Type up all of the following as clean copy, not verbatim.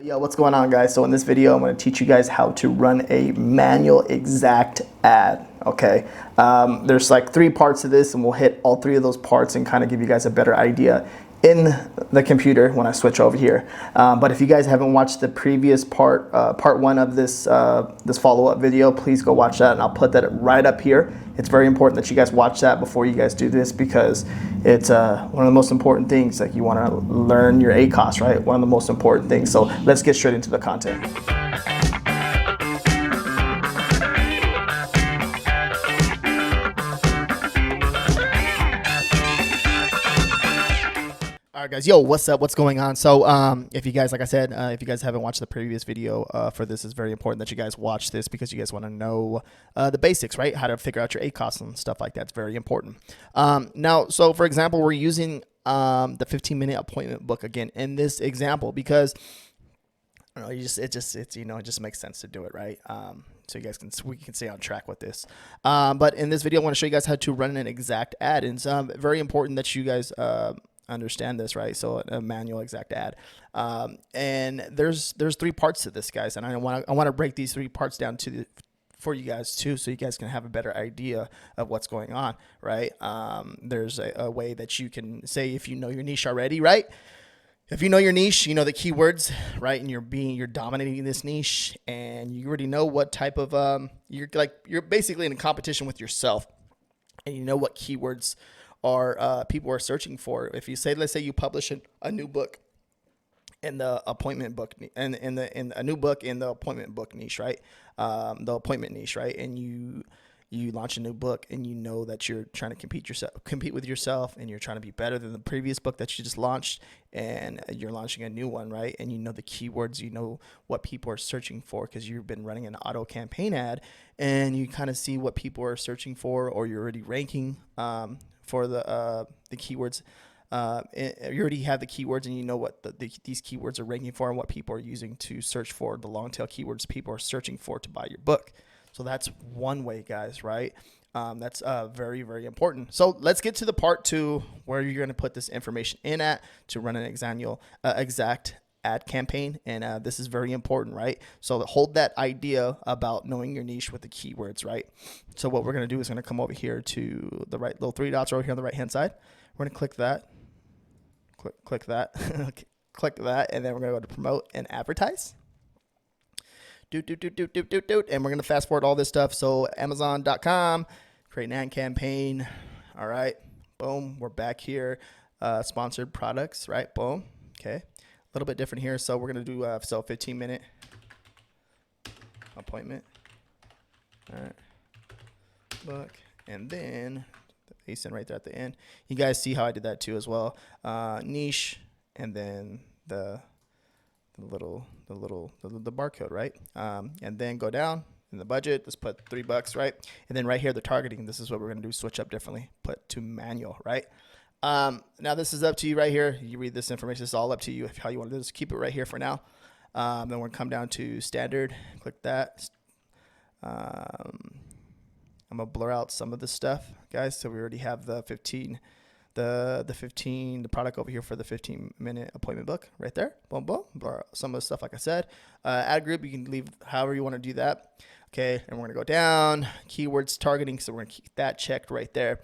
Yo, what's going on, guys? So in this video, I'm going to teach you guys how to run a manual exact ad. Okay, there's like three parts to this, and we'll hit all three of those parts and kind of give you guys a better idea in the computer when I switch over here. But if you guys haven't watched the previous part one of this this follow-up video, please go watch that, and I'll put that right up here. It's very important that you guys watch that before you guys do this, because it's one of the most important things. Like, you want to learn your acos, right? One of the most important things. So let's get straight into the content. All right, guys. Yo, what's up? What's going on? So, if you guys, like I said, if you guys haven't watched the previous video for this, it's very important that you guys watch this, because you guys want to know the basics, right? How to figure out your ACOS and stuff like that. It's very important. Now, so for example, we're using the 15-minute appointment book again in this example, because I don't know, it just makes sense to do it, right? So you guys we can stay on track with this. But in this video, I want to show you guys how to run an exact ad, and it's very important that you guys understand this, right? So a manual exact ad, and there's three parts to this, guys, and I want to break these three parts down for you guys too, so you guys can have a better idea of what's going on, right? There's a way that you can say, if you know your niche already, right? If you know your niche, you know the keywords, right? And you're dominating this niche, and you already know what type of you're basically in a competition with yourself, and you know what keywords are people are searching for. If you say, let's say you publish a new book in the appointment book, and in a new book in the appointment book niche, right? The appointment niche, right? And you launch a new book, and you know that you're trying to compete with yourself, and you're trying to be better than the previous book that you just launched, and you're launching a new one, right? And you know the keywords, you know what people are searching for, because you've been running an auto campaign ad, and you kind of see what people are searching for, or you're already ranking for the keywords. You already have the keywords, and you know what these keywords are ranking for, and what people are using to search for the long tail keywords people are searching for to buy your book. So that's one way, guys, right? That's very, very important. So let's get to the part two, where you're going to put this information in at to run an exact ad campaign. And this is very important, right? So hold that idea about knowing your niche with the keywords, right? So what we're going to do is going to come over here to the right little three dots over here on the right hand side. We're going to click that, click that, click that, and then we're going to go to promote and advertise. And we're going to fast forward all this stuff. So Amazon.com, create an ad campaign. All right, boom, we're back here. Sponsored products, right? Boom. Okay, a little bit different here. So we're going to do 15-minute appointment. All right, book, and then the ASIN right there at the end. You guys see how I did that too as well. Niche, and then the barcode, right? And then go down in the budget. Let's put $3, right? And then right here, the targeting. This is what we're gonna do. Switch up differently. Put to manual, right? Now this is up to you right here. You read this information. It's all up to you how you want to do this. Keep it right here for now. Then we're gonna come down to standard. Click that. I'm gonna blur out some of this stuff, guys. So we already have the 15. The product over here for the 15-minute appointment book right there. Boom, boom. Blur some of the stuff, like I said. Ad group, you can leave however you want to do that. Okay, and we're going to go down. Keywords targeting, so we're going to keep that checked right there.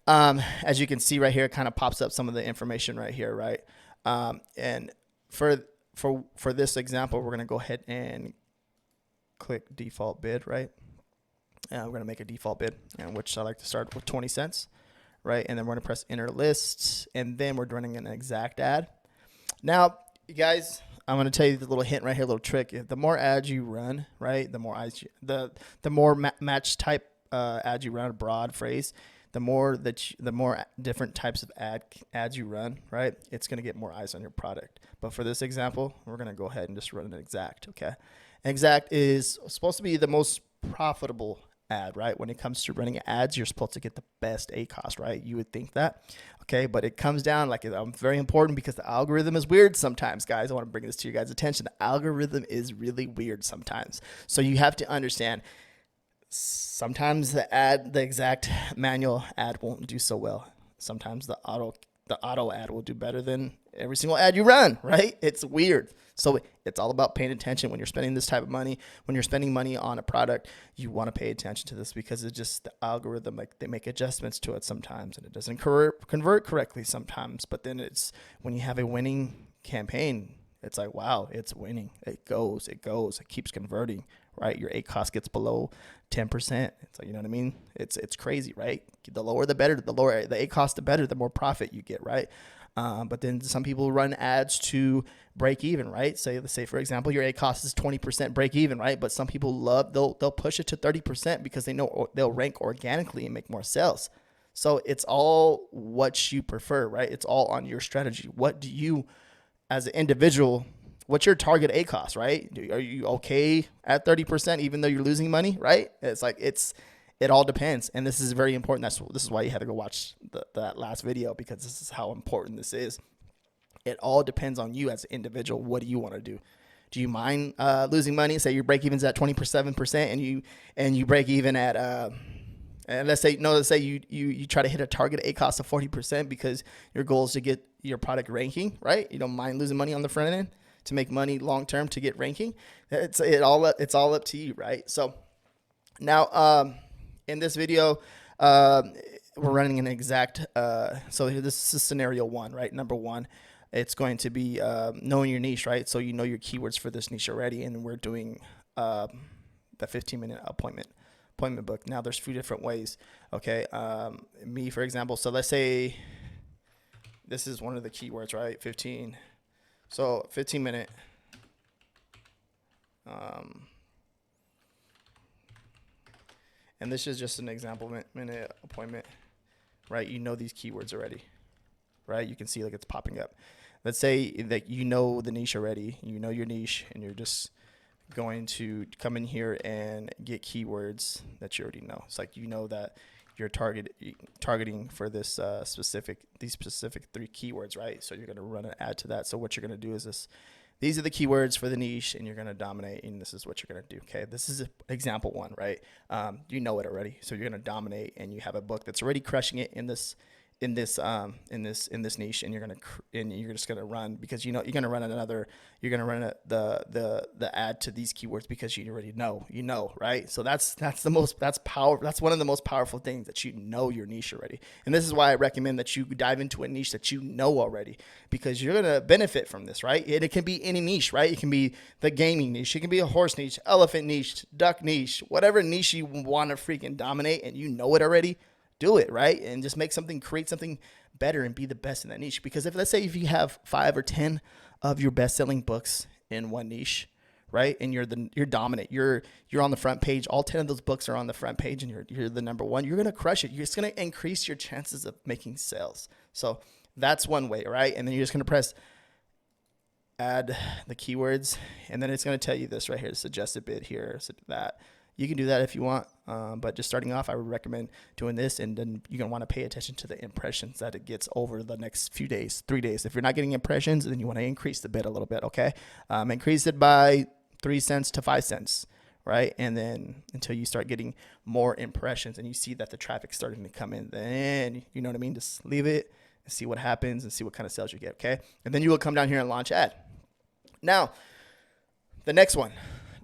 As you can see right here, it kind of pops up some of the information right here, right? And for this example, we're going to go ahead and click default bid, right? And we're going to make a default bid, and which I like to start with 20 cents. Right, and then we're gonna press enter lists, and then we're running an exact ad. Now, you guys, I'm gonna tell you the little hint right here, little trick. The more ads you run, right, the more the more match type ads you run, a broad phrase, the more different types of ads you run, right, it's gonna get more eyes on your product. But for this example, we're gonna go ahead and just run an exact. Okay, exact is supposed to be the most profitable ad, right? When it comes to running ads, you're supposed to get the best ACOS, right? You would think that. Okay, but it comes down, like, very important, because the algorithm is weird sometimes, guys. I want to bring this to your guys' attention. The algorithm is really weird sometimes. So you have to understand, sometimes the exact manual ad won't do so well. Sometimes the auto ad will do better than every single ad you run, right? It's weird. So it's all about paying attention when you're spending this type of money. When you're spending money on a product, you want to pay attention to this because it's just the algorithm. Like they make adjustments to it sometimes, and it doesn't convert correctly sometimes. But then it's when you have a winning campaign, it's like, wow, it's winning. It goes, it keeps converting, right? Your ACOS gets below 10%. It's like, you know what I mean? It's crazy, right? The lower the better. The lower the ACOS, the better, the more profit you get, right? But then some people run ads to break even, right? Say for example, your ACOS is 20% break even, right? But some people they'll push it to 30% because they know they'll rank organically and make more sales. So it's all what you prefer, right? It's all on your strategy. What do you, as an individual, what's your target ACOS, right? Are you okay at 30% even though you're losing money, right? It all depends. And this is very important. This is why you had to go watch that last video, because this is how important this is. It all depends on you as an individual. What do you want to do? Do you mind losing money? Say your break even's at 27% and you break even at and let's say you try to hit a target ACOS of 40% because your goal is to get your product ranking, right? You don't mind losing money on the front end to make money long term to get ranking. It's all up to you, right? So now in this video, we're running an exact. So this is scenario one, right? Number one, it's going to be knowing your niche, right? So you know your keywords for this niche already, and we're doing the 15-minute appointment book. Now there's a few different ways. Okay, me for example. So let's say this is one of the keywords, right? 15. So 15-minute. And this is just an example minute appointment, right? You know these keywords already, right? You can see like it's popping up. Let's say that you know the niche already, you know your niche, and you're just going to come in here and get keywords that you already know. It's like you know that you're targeting for this these specific 3 keywords, right? So you're going to run an ad to that. So what you're going to do is this. These are the keywords for the niche, and you're going to dominate, and this is what you're going to do. Okay, this is example one, right? You know it already, so you're going to dominate, and you have a book that's already crushing it in this niche, and you're just going to run, because you know you're going to run the ad to these keywords because you already know, right? So that's one of the most powerful things, that you know your niche already. And this is why I recommend that you dive into a niche that you know already, because you're going to benefit from this, right? And it can be any niche, right? It can be the gaming niche, it can be a horse niche, elephant niche, duck niche, whatever niche you want to freaking dominate, and you know it already. Do it, right? And just create something better and be the best in that niche. Because let's say if you have 5 or 10 of your best-selling books in one niche, right? And you're dominant. You're on the front page. All 10 of those books are on the front page, and you're the number one. You're gonna crush it. You're just gonna increase your chances of making sales. So that's one way, right? And then you're just gonna press add the keywords, and then it's gonna tell you this right here, suggested bid here, so that. You can do that if you want, but just starting off, I would recommend doing this, and then you're going to want to pay attention to the impressions that it gets over the next few days, 3 days. If you're not getting impressions, then you want to increase the bid a little bit, okay? Increase it by 3 cents to 5 cents, right? And then until you start getting more impressions and you see that the traffic's starting to come in, then, you know what I mean? Just leave it and see what happens and see what kind of sales you get, okay? And then you will come down here and launch ad. Now, the next one.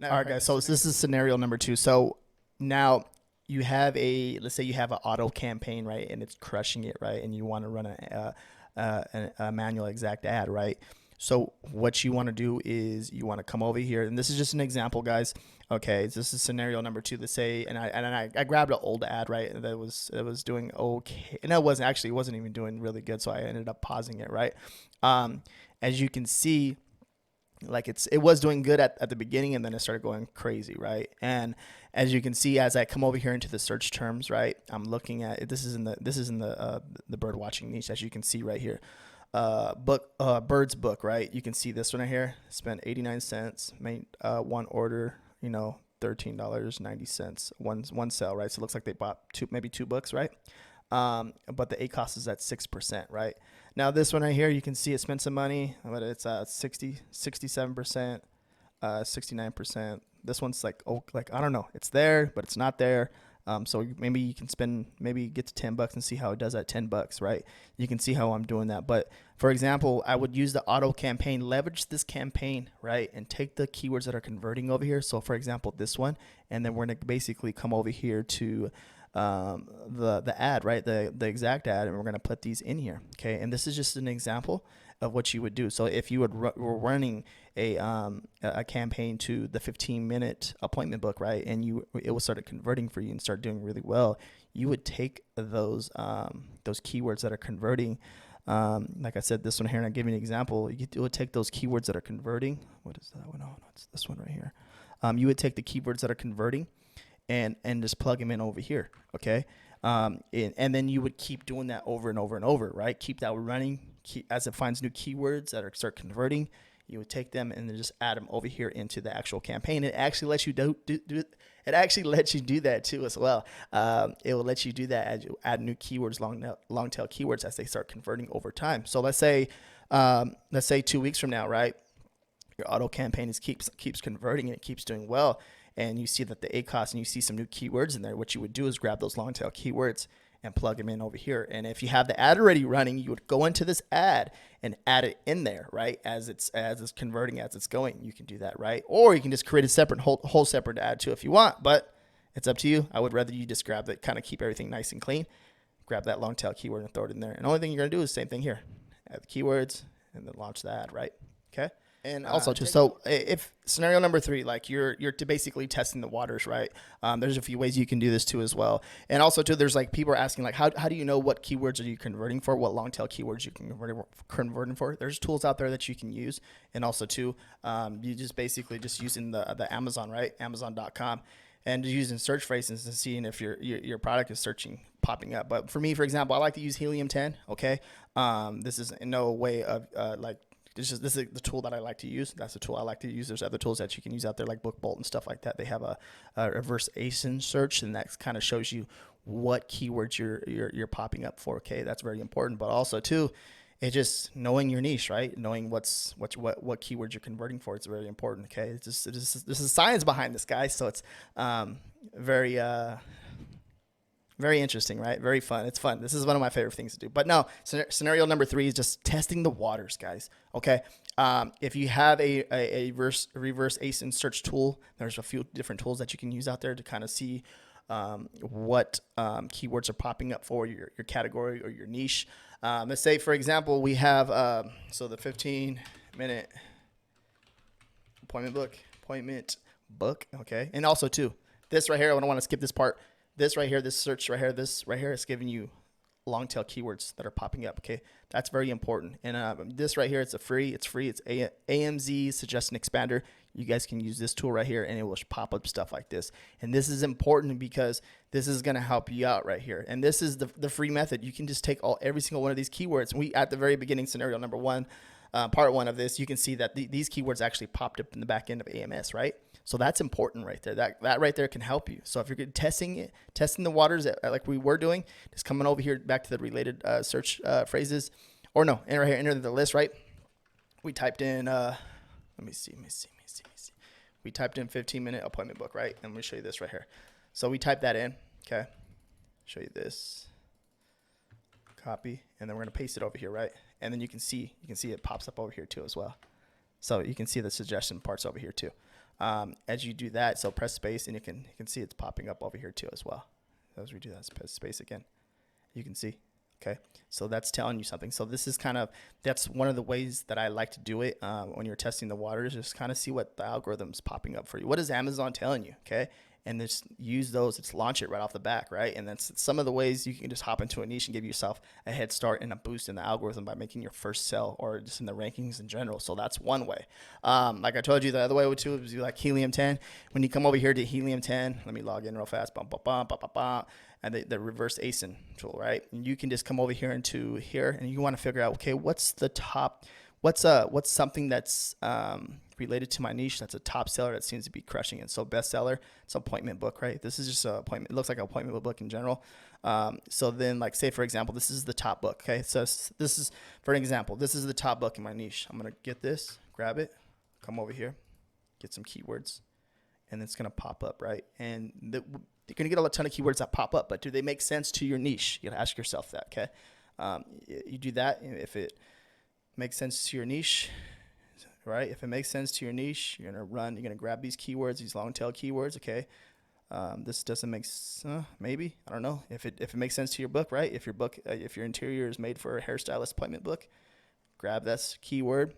All right, guys. So this is scenario number 2. So now you have let's say you have an auto campaign, right? And it's crushing it, right? And you want to run a manual exact ad, right? So what you want to do is you want to come over here, and this is just an example, guys. Okay, so this is scenario number 2. Let's say, and I grabbed an old ad, right? That was doing okay, and it wasn't even doing really good. So I ended up pausing it, right? As you can see, like it was doing good at the beginning, and then it started going crazy, right? And as you can see, as I come over here into the search terms, right, I'm looking at it. This is in the bird watching niche, as you can see right here. Bird's book, right? You can see this one right here. Spent 89 cents, made one order, $13.90, one sale, right? So it looks like they bought maybe two books, right? But the ACOS is at 6%, right? Now this one right here, you can see it spent some money, but it's 67%, 69%. This one's like, I don't know, it's there, but it's not there. So maybe you can maybe get to $10 and see how it does at $10, right? You can see how I'm doing that. But for example, I would use the auto campaign, leverage this campaign, right? And take the keywords that are converting over here. So for example, this one, and then we're going to basically come over here to the ad, right? The exact ad, and we're going to put these in here. Okay. And this is just an example of what you would do. So if you were running a campaign to the 15-minute appointment book, right, and it will start converting for you and start doing really well, you would take those keywords that are converting. Like I said, this one here, and I give you an example. You would take those keywords that are converting. What is that one? Oh, no, it's this one right here. You would take the keywords that are converting and just plug them in over here. Okay. And then you would keep doing that over and over and over, right? Keep that running. As it finds new keywords that start converting, you would take them and then just add them over here into the actual campaign. It actually lets you it actually lets you do that too as well. It will let you do that as you add new keywords, long tail keywords, as they start converting over time. So let's say 2 weeks from now, right? Your auto campaign keeps converting and it keeps doing well, and you see that the ACOS and you see some new keywords in there. What you would do is grab those long tail keywords and plug them in over here. And if you have the ad already running, you would go into this ad and add it in there, right? As it's converting, as it's going, you can do that, right? Or you can just create a separate whole separate ad too if you want, but it's up to you. I would rather you just grab that, kind of keep everything nice and clean. Grab that long tail keyword and throw it in there. And the only thing you're gonna do is the same thing here. Add the keywords and then launch the ad, right? Okay. And also too, so if scenario number 3, like you're basically testing the waters, right? There's a few ways you can do this too as well. And also too, there's like people are asking like, how do you know what keywords are you converting for? What long tail keywords you can converting for? There's tools out there that you can use. And also too, you just basically just using the Amazon, right? Amazon.com. And using search phrases and seeing if your product is popping up. But for me, for example, I like to use Helium 10. Okay. This is in no way of this is the tool that I like to use. That's the tool I like to use. There's other tools that you can use out there like BookBolt and stuff like that. They have a reverse ASIN search, and that kind of shows you what keywords you're popping up for. Okay, that's very important. But also too, it's just knowing your niche, right? Knowing what keywords you're converting for. It's very important. Okay, this is science behind this, guys. So it's very interesting, right? Very fun. It's fun. This is one of my favorite things to do. But no, scenario number 3 is just testing the waters, guys. Okay. If you have a reverse ASIN search tool, there's a few different tools that you can use out there to kind of see what keywords are popping up for your category or your niche. Let's say, for example, we have so the 15-minute appointment book. Okay. And also too, this right here, I don't want to skip this part. This right here, this search right here, this right here is giving you long tail keywords that are popping up. Okay, that's very important. And this right here, it's free. It's AMZ Suggestion Expander. You guys can use this tool right here, and it will pop up stuff like this. And this is important because this is going to help you out right here. And this is the free method. You can just take every single one of these keywords. We at the very beginning, scenario number 1, part 1 of this, you can see that these keywords actually popped up in the back end of AMS, right? So that's important right there. That right there can help you. So if you're testing the waters like we were doing, just coming over here back to the related search phrases, or no, and right here, enter the list, right? We typed in, let me see. We typed in 15-minute appointment book, right? And let me show you this right here. So we typed that in, okay? Show you this. Copy, and then we're gonna paste it over here, right? And then you can see it pops up over here too as well. So you can see the suggestion parts over here too. As you do that, so press space, and you can see it's popping up over here too as well. As we do that, press space again, you can see. Okay, so that's telling you something. So this is that's one of the ways that I like to do it when you're testing the waters. Just kind of see what the algorithm's popping up for you. What is Amazon telling you? Okay, and just use those. Just launch it right off the back, right? And that's some of the ways you can just hop into a niche and give yourself a head start and a boost in the algorithm by making your first sell or just in the rankings in general. So that's one way. Like I told you, the other way too is you like Helium 10. When you come over here to Helium 10, let me log in real fast. And the reverse ASIN tool, right? And you can just come over here into here, and you want to figure out, okay, what's something that's related to my niche that's a top seller that seems to be crushing it. So bestseller, it's an appointment book, right? This is just an appointment. It looks like an appointment book in general. So then, like, say for example, this is the top book. Okay, so this is, for an example, this is the top book in my niche. I'm gonna get this, grab it, come over here, get some keywords, and it's gonna pop up, right? And you're gonna get a ton of keywords that pop up, but do they make sense to your niche? You gotta ask yourself that. Okay, you do that if it makes sense to your niche, right? If it makes sense to your niche, you're gonna grab these keywords, these long tail keywords. Okay, this doesn't make maybe, I don't know, if it makes sense to your book, right? If your book, if your interior is made for a hairstylist appointment book, grab this keyword,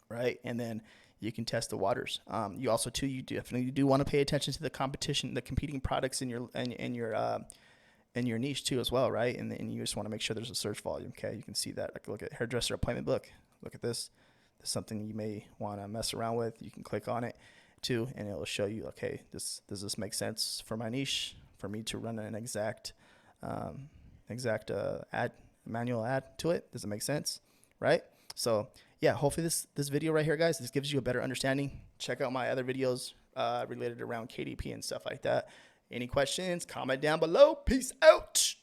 right? And then you can test the waters. You also too, you definitely do want to pay attention to the competition, the competing products in your niche too as well, right? And you just want to make sure there's a search volume. Okay, you can see that. Like, look at hairdresser appointment book. Look at this. This is something you may want to mess around with. You can click on it too, and it'll show you, okay, does this make sense for my niche, for me to run an exact manual ad to it? Does it make sense, right? So yeah, hopefully this video right here, guys, this gives you a better understanding. Check out my other videos related around KDP and stuff like that. Any questions, comment down below. Peace out.